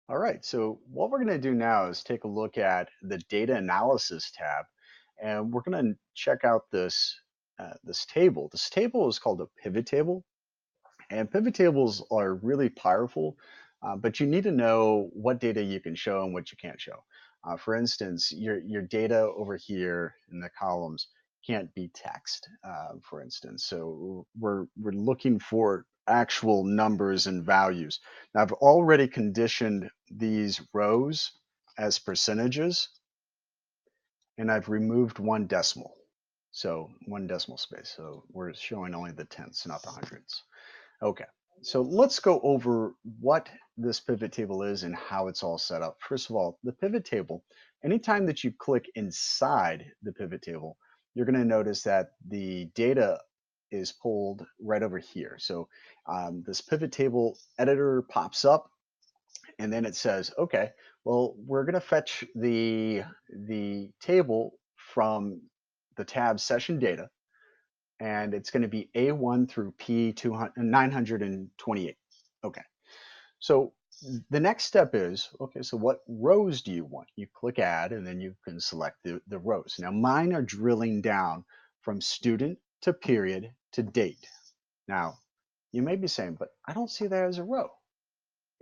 All right, so what we're going to do now is take a look at the data analysis tab, and we're going to check out this table. This table is called a pivot table, and pivot tables are really powerful, but you need to know what data you can show and what you can't show. For instance, your data over here in the columns can't be text, for instance. So we're looking for actual numbers and values. Now I've already conditioned these rows as percentages, and I've removed one decimal. So one decimal space. So we're showing only the tenths, not the hundreds. Okay, so let's go over what this pivot table is and how it's all set up. First of all, the pivot table, anytime that you click inside the pivot table, you're going to notice that the data is pulled right over here. So this pivot table editor pops up and then it says, okay, well, we're going to fetch the table from the tab session data, and it's going to be A1 through P928. Okay, so the next step is, okay, so what rows do you want? You click add and then you can select the rows. Now mine are drilling down from student to period to date. Now you may be saying, but I don't see that as a row.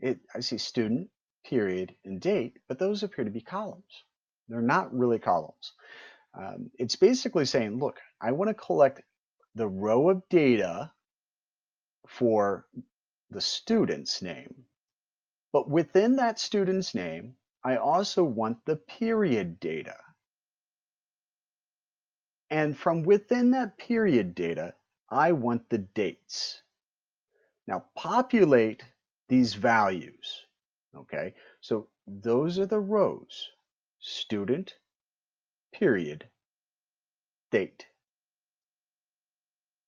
I see student, period, and date, but those appear to be columns. They're not really columns. It's basically saying, look, I want to collect the row of data for the student's name. But within that student's name, I also want the period data. And from within that period data, I want the dates. Now populate these values. Okay, so those are the rows: student, period, date.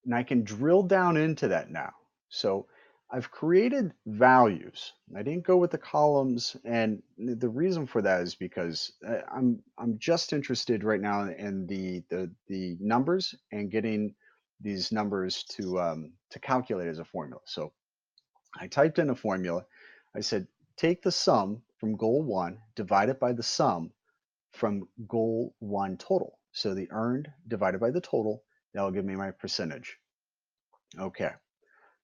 And I can drill down into that now. So I've created values. I didn't go with the columns, and the reason for that is because I'm just interested right now in the numbers and getting these numbers to calculate as a formula. So I typed in a formula. I said take the sum from goal one, divide it by the sum from goal one total. So the earned divided by the total, that'll give me my percentage. Okay.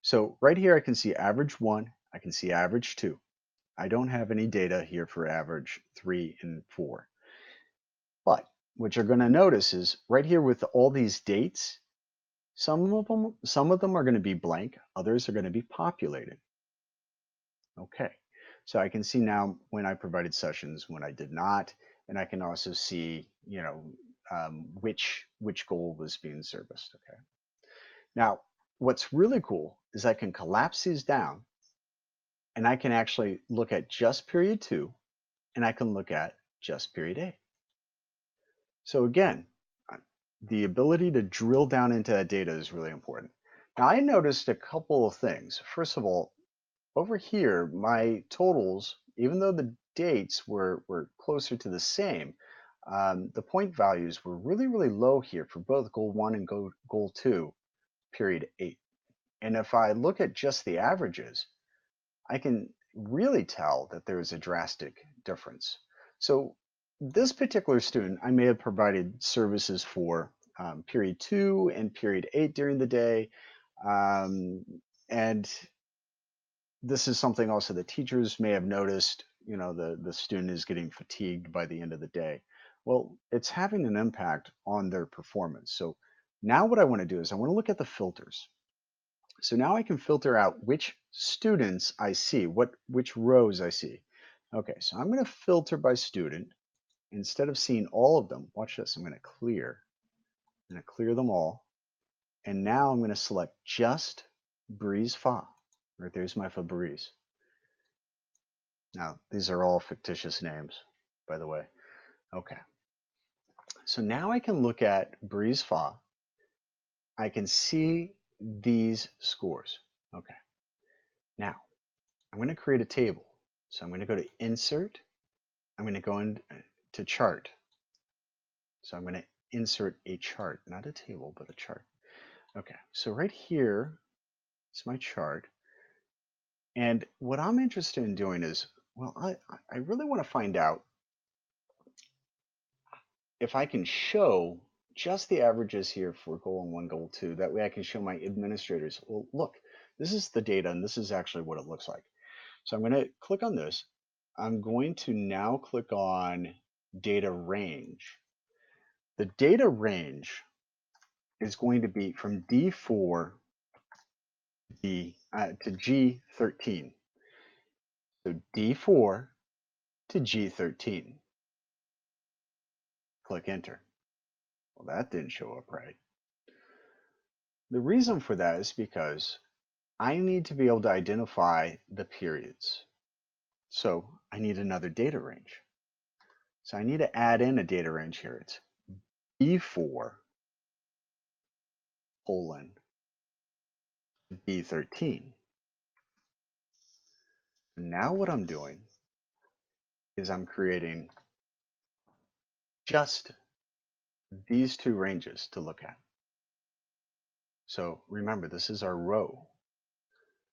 So right here, I can see average one, I can see average two. I don't have any data here for average three and four. But what you're going to notice is right here with all these dates, some of them are going to be blank, others are going to be populated. Okay. So I can see now when I provided sessions, when I did not, and I can also see, which goal was being serviced. Okay. Now, what's really cool is I can collapse these down and I can actually look at just period two and I can look at just period A. So again, uh, the ability to drill down into that data is really important. Now I noticed a couple of things. First of all, over here, my totals, even though the dates were closer to the same, the point values were really, really low here for both goal one and goal two, period eight. And if I look at just the averages, I can really tell that there is a drastic difference. So this particular student, I may have provided services for period two and period eight during the day. Um, and this is something also the teachers may have noticed, the student is getting fatigued by the end of the day. Well, it's having an impact on their performance. So now what I want to do is I want to look at the filters. So now I can filter out which students I see, which rows I see. Okay, so I'm going to filter by student. Instead of seeing all of them, watch this, I'm going to clear. I'm going to clear them all. And now I'm going to select just Breeze Fa. Right there's my Febreze. Now, these are all fictitious names, by the way. Okay, so now I can look at Breeze Fa. I can see these scores. Okay, now I'm going to create a table. So I'm going to go to Insert. I'm going to go into Chart. So I'm going to insert a chart, not a table, but a chart. Okay, so right here is my chart. And what I'm interested in doing is Well, I really want to find out if I can show just the averages here for goal 1, goal 2. That way I can show my administrators, well, look, this is the data and this is actually what it looks like. So I'm going to click on this. I'm going to now click on data range. The data range is going to be from D4 to G13. So D4 to G13. Click enter. Well, that didn't show up right. The reason for that is because I need to be able to identify the periods. So I need another data range. So I need to add in a data range here. It's B4 colon B13. Now what I'm doing is I'm creating just these two ranges to look at. So remember, this is our row.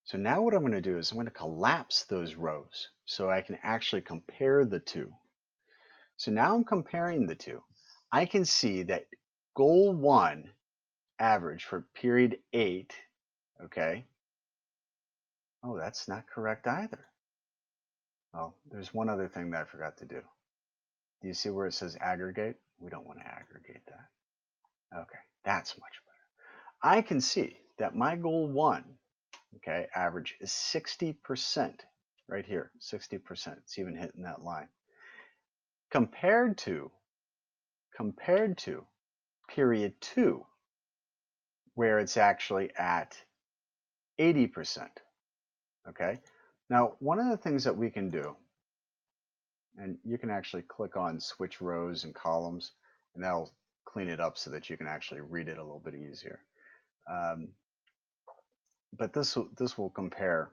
So now what I'm going to do is I'm going to collapse those rows so I can actually compare the two. So now I'm comparing the two. I can see that goal 1 average for period 8, okay? Oh, that's not correct either. Oh, there's one other thing that I forgot to do. Do you see where it says aggregate? We don't want to aggregate that. Okay, that's much better. I can see that my goal 1, okay, average is 60% right here, 60%. It's even hitting that line. Compared to period 2, where it's actually at 80%. Okay. Now, one of the things that we can do, and you can actually click on switch rows and columns, and that'll clean it up so that you can actually read it a little bit easier. Um, but this will compare,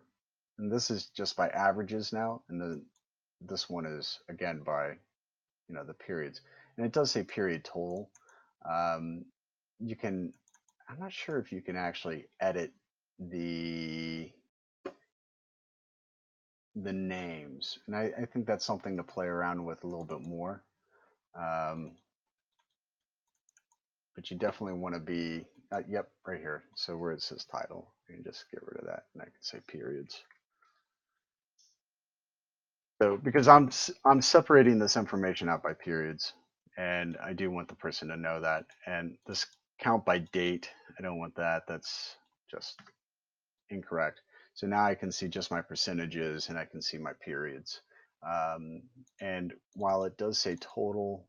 and this is just by averages now, and this one is again by the periods, and it does say period total. You can, I'm not sure if you can actually edit the names, and I think that's something to play around with a little bit more. Um, but you definitely want to be, yep, right here. So where it says title, you can just get rid of that, and I can say periods. So because I'm separating this information out by periods, and I do want the person to know that. And this count by date, I don't want that. That's just incorrect. So now I can see just my percentages and I can see my periods. And while it does say total,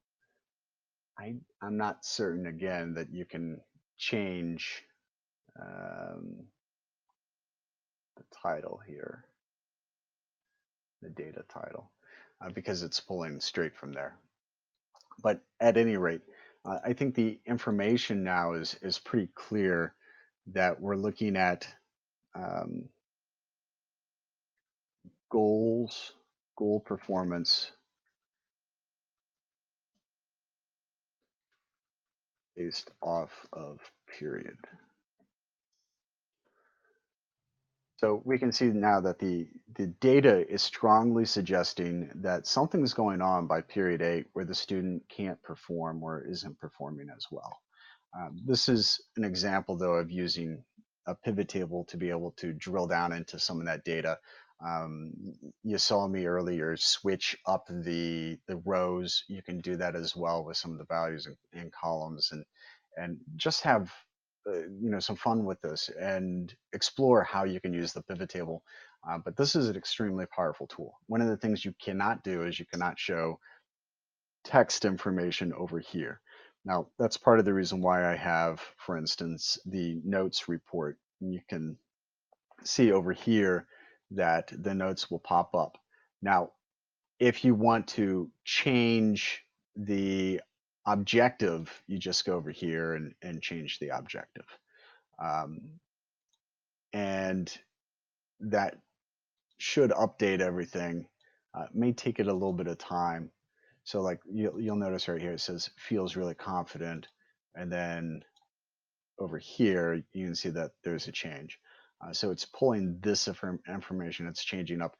I'm not certain again that you can change the title here, the data title, because it's pulling straight from there. But at any rate, I think the information now is pretty clear that we're looking at um, goals, goal performance based off of period. So we can see now that the data is strongly suggesting that something's going on by period 8 where the student can't perform or isn't performing as well. This is an example, though, of using a pivot table to be able to drill down into some of that data. Um, you saw me earlier switch up the rows. You can do that as well with some of the values in columns, and just have some fun with this and explore how you can use the pivot table. But this is an extremely powerful tool. One of the things you cannot do is you cannot show text information over here. Now, that's part of the reason why I have, for instance, the notes report. You can see over here that the notes will pop up. Now, if you want to change the objective, you just go over here and change the objective. And that should update everything. It may take it a little bit of time. So like you'll notice right here, it says feels really confident. And then over here, you can see that there's a change. So it's pulling this information, it's changing up